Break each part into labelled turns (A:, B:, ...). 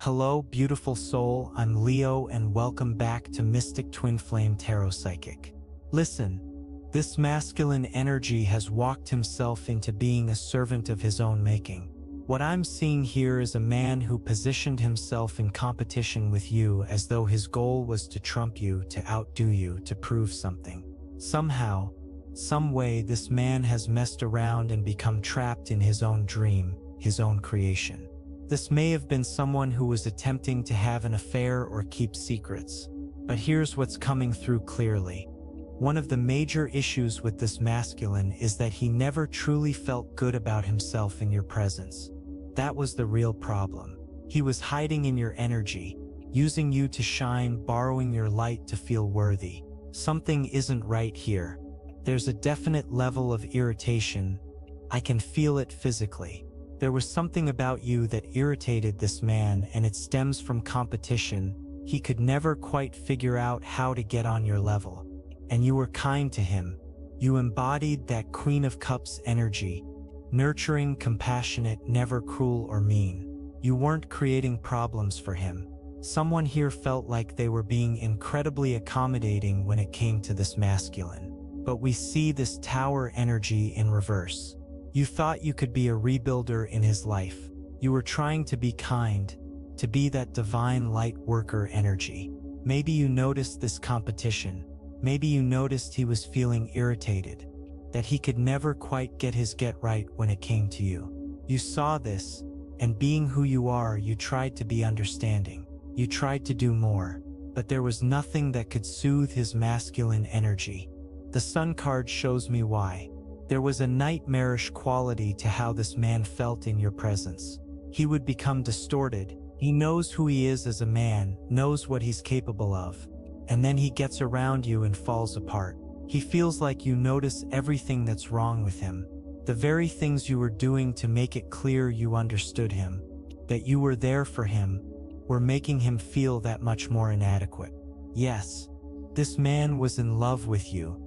A: Hello, beautiful soul, I'm Leo and welcome back to Mystic Twinflame Tarot Psychic. Listen, this masculine energy has walked himself into being a servant of his own making. What I'm seeing here is a man who positioned himself in competition with you as though his goal was to trump you, to outdo you, to prove something. Somehow, some way, this man has messed around and become trapped in his own dream, his own creation. This may have been someone who was attempting to have an affair or keep secrets. But here's what's coming through clearly. One of the major issues with this masculine is that he never truly felt good about himself in your presence. That was the real problem. He was hiding in your energy, using you to shine, borrowing your light to feel worthy. Something isn't right here. There's a definite level of irritation. I can feel it physically. There was something about you that irritated this man, and it stems from competition. He could never quite figure out how to get on your level. And you were kind to him. You embodied that Queen of Cups energy, nurturing, compassionate, never cruel or mean. You weren't creating problems for him. Someone here felt like they were being incredibly accommodating when it came to this masculine. But we see this Tower energy in reverse. You thought you could be a rebuilder in his life. You were trying to be kind, to be that divine light worker energy. Maybe you noticed this competition. Maybe you noticed he was feeling irritated, that he could never quite get his get right when it came to you. You saw this, and being who you are, you tried to be understanding. You tried to do more, but there was nothing that could soothe his masculine energy. The Sun card shows me why. There was a nightmarish quality to how this man felt in your presence. He would become distorted. He knows who he is as a man, knows what he's capable of. And then he gets around you and falls apart. He feels like you notice everything that's wrong with him. The very things you were doing to make it clear you understood him, that you were there for him, were making him feel that much more inadequate. Yes, this man was in love with you.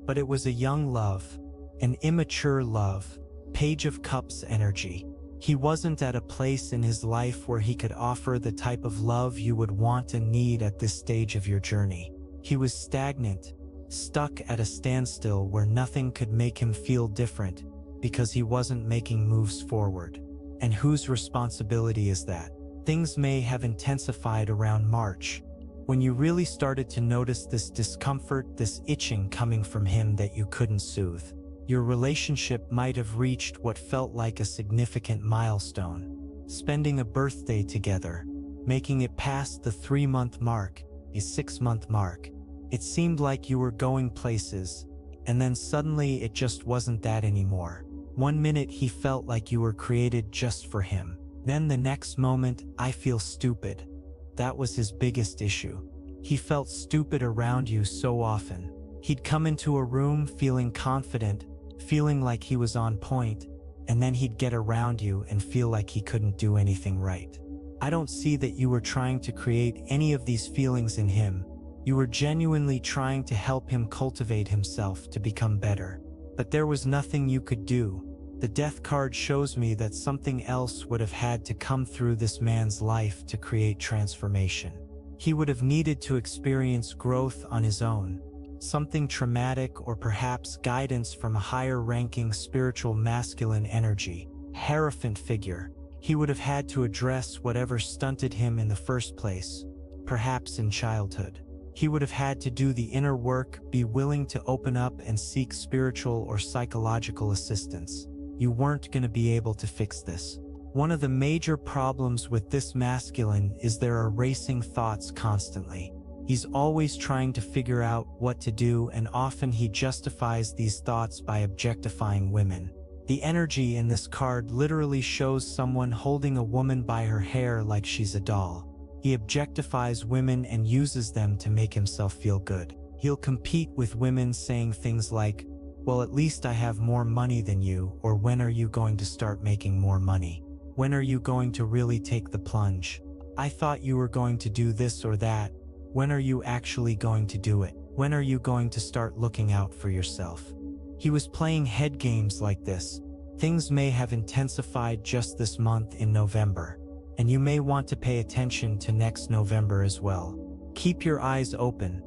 A: But it was a young love, an immature love, Page of Cups energy. He wasn't at a place in his life where he could offer the type of love you would want and need at this stage of your journey. He was stagnant, stuck at a standstill where nothing could make him feel different because he wasn't making moves forward. And whose responsibility is that? Things may have intensified around March, when you really started to notice this discomfort, this itching coming from him that you couldn't soothe. Your relationship might have reached what felt like a significant milestone. Spending a birthday together, making it past the 3-month mark, a 6-month mark. It seemed like you were going places, and then suddenly it just wasn't that anymore. One minute he felt like you were created just for him. Then the next moment, I feel stupid. That was his biggest issue. He felt stupid around you so often. He'd come into a room feeling confident, feeling like he was on point, and then he'd get around you and feel like he couldn't do anything right. I don't see that you were trying to create any of these feelings in him. You were genuinely trying to help him cultivate himself to become better. But there was nothing you could do. The Death card shows me that something else would have had to come through this man's life to create transformation. He would have needed to experience growth on his own, something traumatic or perhaps guidance from a higher-ranking spiritual masculine energy, Hierophant figure. He would have had to address whatever stunted him in the first place, perhaps in childhood. He would have had to do the inner work, be willing to open up and seek spiritual or psychological assistance. You weren't going to be able to fix this. One of the major problems with this masculine is there are racing thoughts constantly. He's always trying to figure out what to do, and often he justifies these thoughts by objectifying women. The energy in this card literally shows someone holding a woman by her hair like she's a doll. He objectifies women and uses them to make himself feel good. He'll compete with women saying things like, "Well, at least I have more money than you," or "When are you going to start making more money? When are you going to really take the plunge? I thought you were going to do this or that. When are you actually going to do it? When are you going to start looking out for yourself?" He was playing head games like this. Things may have intensified just this month in November. And you may want to pay attention to next November as well. Keep your eyes open.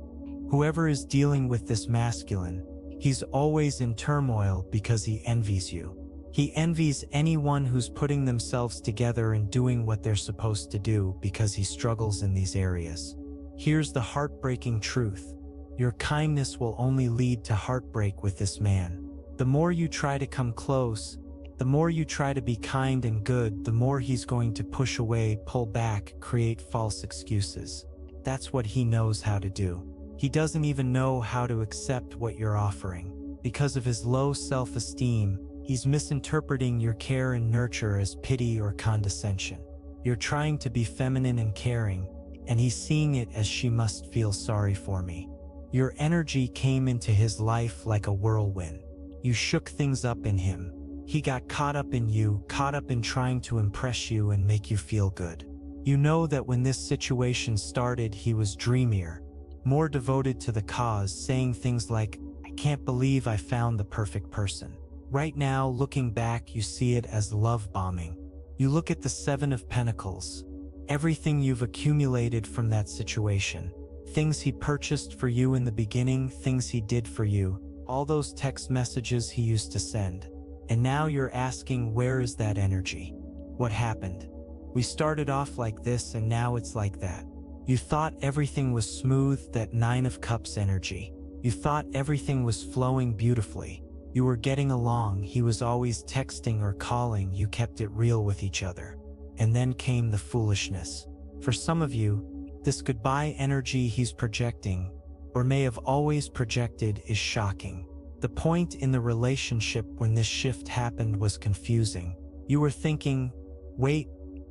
A: Whoever is dealing with this masculine, he's always in turmoil because he envies you. He envies anyone who's putting themselves together and doing what they're supposed to do because he struggles in these areas. Here's the heartbreaking truth. Your kindness will only lead to heartbreak with this man. The more you try to come close, the more you try to be kind and good, the more he's going to push away, pull back, create false excuses. That's what he knows how to do. He doesn't even know how to accept what you're offering. Because of his low self-esteem, he's misinterpreting your care and nurture as pity or condescension. You're trying to be feminine and caring, and he's seeing it as she must feel sorry for me. Your energy came into his life like a whirlwind. You shook things up in him. He got caught up in you, caught up in trying to impress you and make you feel good. You know that when this situation started, he was dreamier, more devoted to the cause, saying things like, "I can't believe I found the perfect person." Right now, looking back, you see it as love bombing. You look at the Seven of Pentacles, everything you've accumulated from that situation, things he purchased for you in the beginning, things he did for you, all those text messages he used to send. And now you're asking, where is that energy? What happened? We started off like this and now it's like that. You thought everything was smooth, that Nine of Cups energy. You thought everything was flowing beautifully. You were getting along, he was always texting or calling, you kept it real with each other. And then came the foolishness. For some of you, this goodbye energy he's projecting, or may have always projected, is shocking. The point in the relationship when this shift happened was confusing. You were thinking, wait,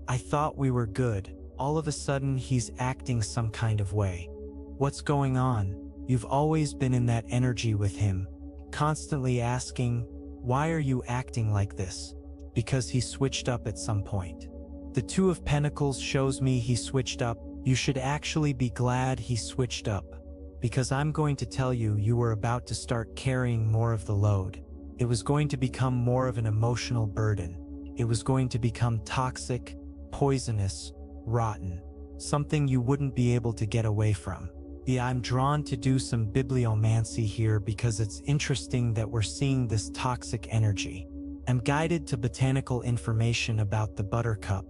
A: I thought we were good. All of a sudden he's acting some kind of way. What's going on? You've always been in that energy with him, constantly asking, why are you acting like this? Because he switched up at some point. The Two of Pentacles shows me he switched up. You should actually be glad he switched up, because I'm going to tell you, you were about to start carrying more of the load. It was going to become more of an emotional burden. It was going to become toxic, poisonous, rotten, something you wouldn't be able to get away from. Yeah, I'm drawn to do some bibliomancy here because it's interesting that we're seeing this toxic energy. I'm guided to botanical information about the buttercup,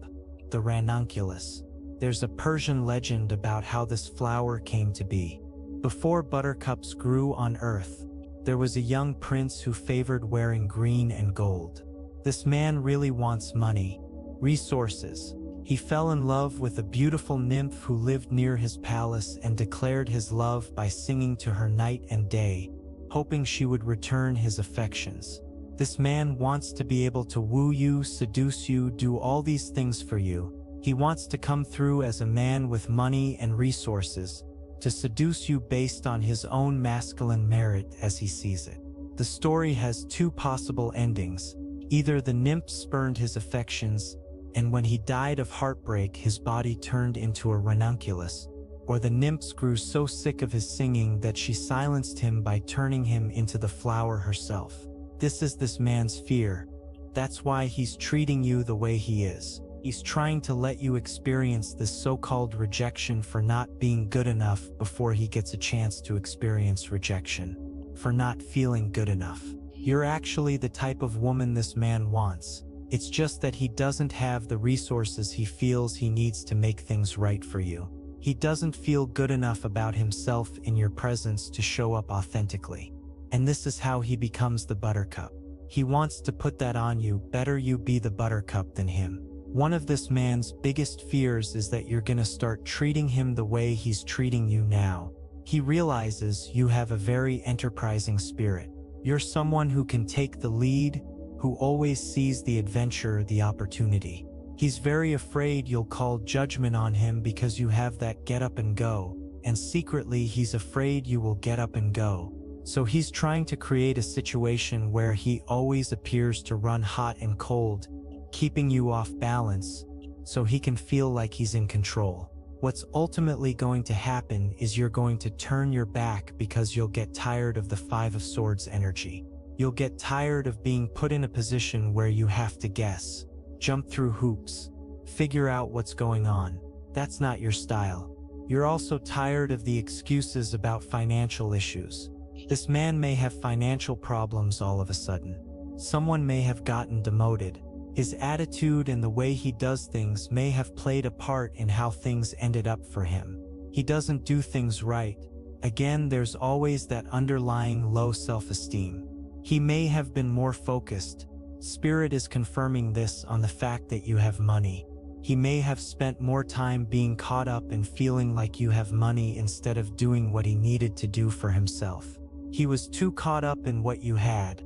A: the ranunculus. There's a Persian legend about how this flower came to be. Before buttercups grew on earth, there was a young prince who favored wearing green and gold. This man really wants money, resources. He fell in love with a beautiful nymph who lived near his palace and declared his love by singing to her night and day, hoping she would return his affections. This man wants to be able to woo you, seduce you, do all these things for you. He wants to come through as a man with money and resources, to seduce you based on his own masculine merit as he sees it. The story has two possible endings. Either the nymph spurned his affections, and when he died of heartbreak his body turned into a ranunculus, or the nymphs grew so sick of his singing that she silenced him by turning him into the flower herself. This is this man's fear. That's why he's treating you the way he is. He's trying to let you experience this so-called rejection for not being good enough before he gets a chance to experience rejection, for not feeling good enough. You're actually the type of woman this man wants. It's just that he doesn't have the resources he feels he needs to make things right for you. He doesn't feel good enough about himself in your presence to show up authentically. And this is how he becomes the buttercup. He wants to put that on you. Better you be the buttercup than him. One of this man's biggest fears is that you're gonna start treating him the way he's treating you now. He realizes you have a very enterprising spirit. You're someone who can take the lead, who always sees the adventure, the opportunity. He's very afraid you'll call judgment on him because you have that get up and go, and secretly he's afraid you will get up and go. So he's trying to create a situation where he always appears to run hot and cold, keeping you off balance, so he can feel like he's in control. What's ultimately going to happen is you're going to turn your back because you'll get tired of the Five of Swords energy. You'll get tired of being put in a position where you have to guess, jump through hoops, Figure out what's going on. That's not your style. You're also tired of the excuses about financial issues. This man may have financial problems all of a sudden. Someone may have gotten demoted. His attitude and the way he does things may have played a part in how things ended up for him. He doesn't do things right. Again, there's always that underlying low self-esteem. He may have been more focused. Spirit is confirming this on the fact that you have money. He may have spent more time being caught up in feeling like you have money instead of doing what he needed to do for himself. He was too caught up in what you had,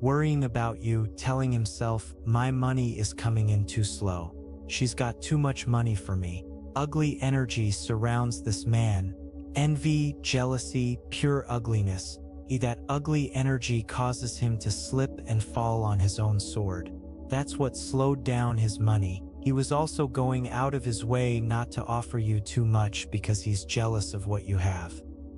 A: worrying about you, telling himself, my money is coming in too slow. She's got too much money for me. Ugly energy surrounds this man. Envy, jealousy, pure ugliness. That ugly energy causes him to slip and fall on his own sword. That's what slowed down his money. He was also going out of his way not to offer you too much because he's jealous of what you have.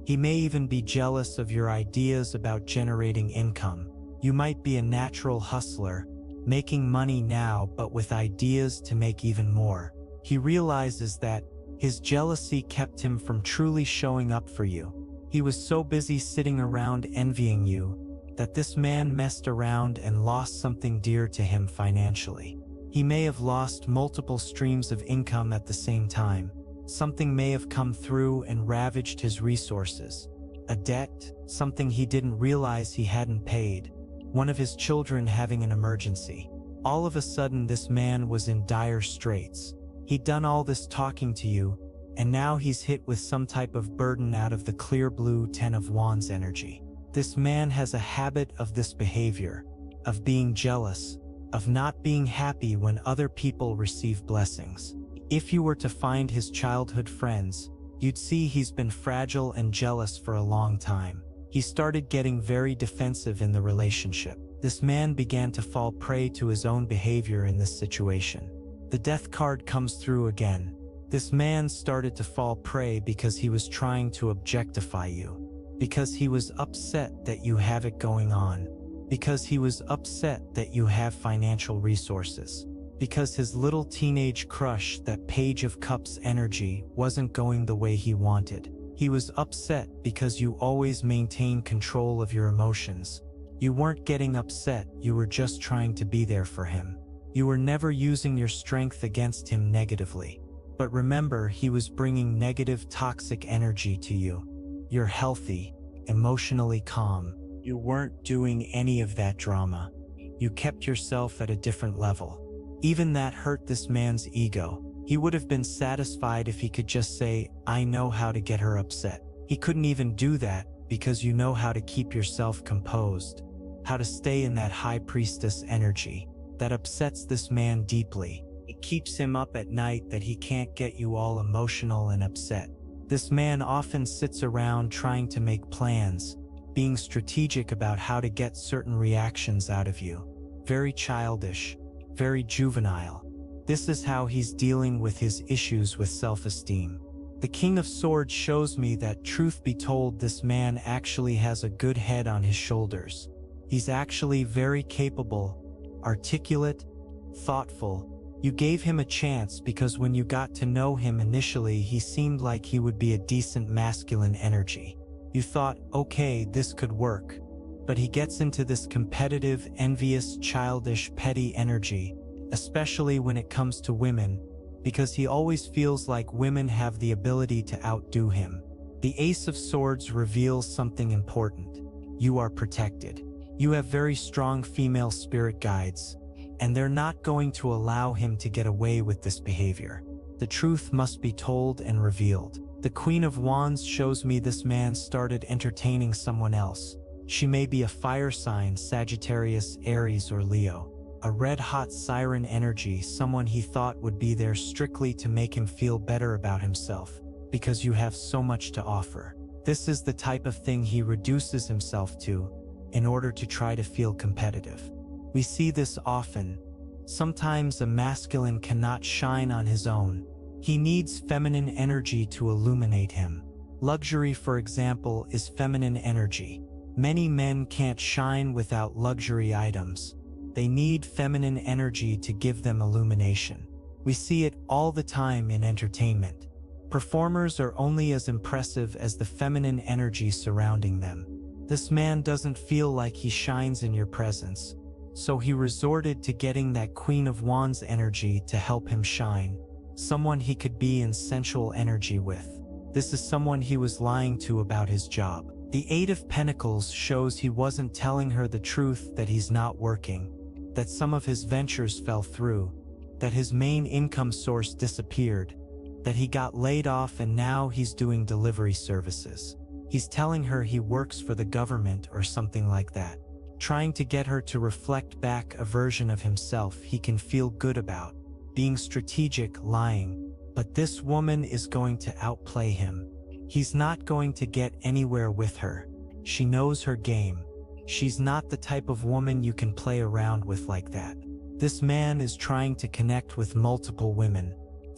A: He may even be jealous of your ideas about generating income. You might be a natural hustler, making money now but with ideas to make even more. He realizes that his jealousy kept him from truly showing up for you. He was so busy sitting around envying you that this man messed around and lost something dear to him financially. He may have lost multiple streams of income at the same time. Something may have come through and ravaged his resources. A debt, something he didn't realize he hadn't paid. One of his children having an emergency. All of a sudden, this man was in dire straits. He'd done all this talking to you, and now he's hit with some type of burden out of the clear blue 10 of Wands energy. This man has a habit of this behavior, of being jealous, of not being happy when other people receive blessings. If you were to find his childhood friends, you'd see he's been fragile and jealous for a long time. He started getting very defensive in the relationship. This man began to fall prey to his own behavior in this situation. The Death card comes through again. This man started to fall prey because he was trying to objectify you, because he was upset that you have it going on, because he was upset that you have financial resources, because his little teenage crush, that Page of Cups energy, wasn't going the way he wanted. He was upset because you always maintain control of your emotions. You weren't getting upset, you were just trying to be there for him. You were never using your strength against him negatively. But remember, he was bringing negative, toxic energy to you. You're healthy, emotionally calm. You weren't doing any of that drama. You kept yourself at a different level. Even that hurt this man's ego. He would have been satisfied if he could just say, I know how to get her upset. He couldn't even do that because you know how to keep yourself composed, how to stay in that high priestess energy. That upsets this man deeply. It keeps him up at night that he can't get you all emotional and upset. This man often sits around trying to make plans, being strategic about how to get certain reactions out of you. Very childish, very juvenile. This is how he's dealing with his issues with self-esteem. The King of Swords shows me that, truth be told, this man actually has a good head on his shoulders. He's actually very capable, articulate, thoughtful. You gave him a chance because when you got to know him initially, he seemed like he would be a decent masculine energy. You thought, okay, this could work. But he gets into this competitive, envious, childish, petty energy, especially when it comes to women, because he always feels like women have the ability to outdo him. The Ace of Swords reveals something important. You are protected. You have very strong female spirit guides, and they're not going to allow him to get away with this behavior. The truth must be told and revealed. The Queen of Wands shows me this man started entertaining someone else. She may be a fire sign, Sagittarius, Aries, or Leo. A red-hot siren energy, someone he thought would be there strictly to make him feel better about himself, because you have so much to offer. This is the type of thing he reduces himself to in order to try to feel competitive. We see this often. Sometimes a masculine cannot shine on his own. He needs feminine energy to illuminate him. Luxury, for example, is feminine energy. Many men can't shine without luxury items. They need feminine energy to give them illumination. We see it all the time in entertainment. Performers are only as impressive as the feminine energy surrounding them. This man doesn't feel like he shines in your presence, so he resorted to getting that Queen of Wands energy to help him shine, someone he could be in sensual energy with. This is someone he was lying to about his job. The Eight of Pentacles shows he wasn't telling her the truth, that he's not working, that some of his ventures fell through, that his main income source disappeared, that he got laid off and now he's doing delivery services. He's telling her he works for the government or something like that, trying to get her to reflect back a version of himself he can feel good about, being strategic, lying. But this woman is going to outplay him. He's not going to get anywhere with her. She knows her game. She's not the type of woman you can play around with like that. This man is trying to connect with multiple women.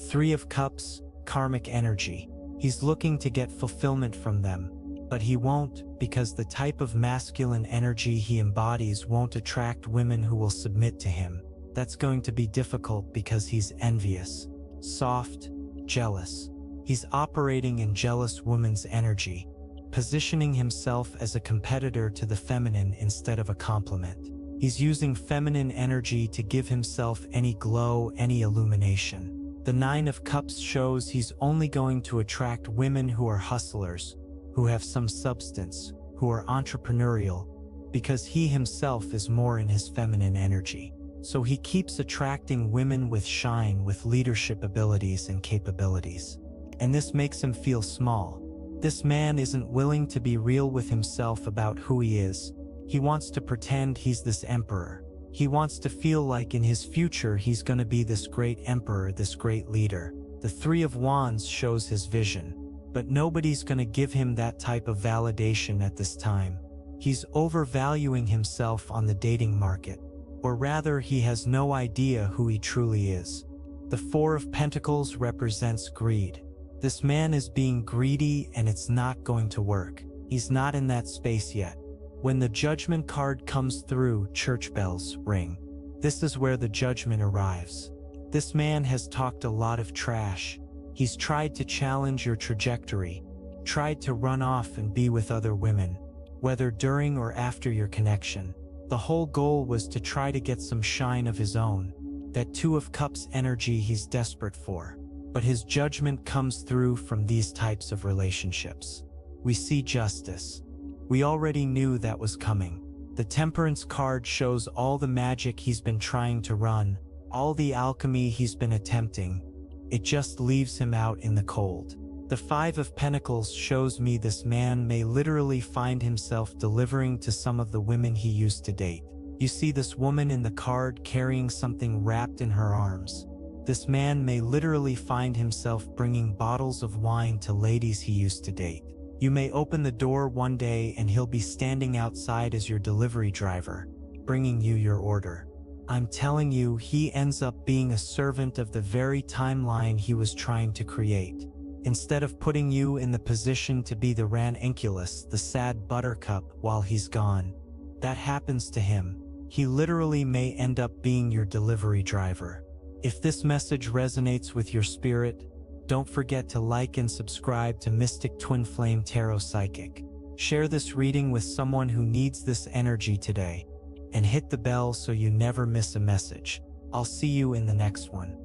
A: Three of Cups, karmic energy. He's looking to get fulfillment from them, but he won't, because the type of masculine energy he embodies won't attract women who will submit to him. That's going to be difficult because he's envious, soft, jealous. He's operating in jealous woman's energy, positioning himself as a competitor to the feminine instead of a complement. He's using feminine energy to give himself any glow, any illumination. The Nine of Cups shows he's only going to attract women who are hustlers, who have some substance, who are entrepreneurial, because he himself is more in his feminine energy. So he keeps attracting women with shine, with leadership abilities and capabilities. And this makes him feel small. This man isn't willing to be real with himself about who he is. He wants to pretend he's this emperor. He wants to feel like in his future he's gonna be this great emperor, this great leader. The Three of Wands shows his vision, but nobody's gonna give him that type of validation at this time. He's overvaluing himself on the dating market, or rather he has no idea who he truly is. The Four of Pentacles represents greed. This man is being greedy and it's not going to work. He's not in that space yet. When the Judgment card comes through, church bells ring. This is where the judgment arrives. This man has talked a lot of trash. He's tried to challenge your trajectory, tried to run off and be with other women, whether during or after your connection. The whole goal was to try to get some shine of his own, that Two of Cups energy he's desperate for. But his judgment comes through from these types of relationships. We see justice. We already knew that was coming. The Temperance card shows all the magic he's been trying to run, all the alchemy he's been attempting. It just leaves him out in the cold. The Five of Pentacles shows me this man may literally find himself delivering to some of the women he used to date. You see this woman in the card carrying something wrapped in her arms. This man may literally find himself bringing bottles of wine to ladies he used to date. You may open the door one day and he'll be standing outside as your delivery driver, bringing you your order. I'm telling you, he ends up being a servant of the very timeline he was trying to create. Instead of putting you in the position to be the ranunculus, the sad buttercup, while he's gone. That happens to him. He literally may end up being your delivery driver. If this message resonates with your spirit, don't forget to like and subscribe to Mystic Twinflame Tarot Psychic. Share this reading with someone who needs this energy today, and hit the bell so you never miss a message. I'll see you in the next one.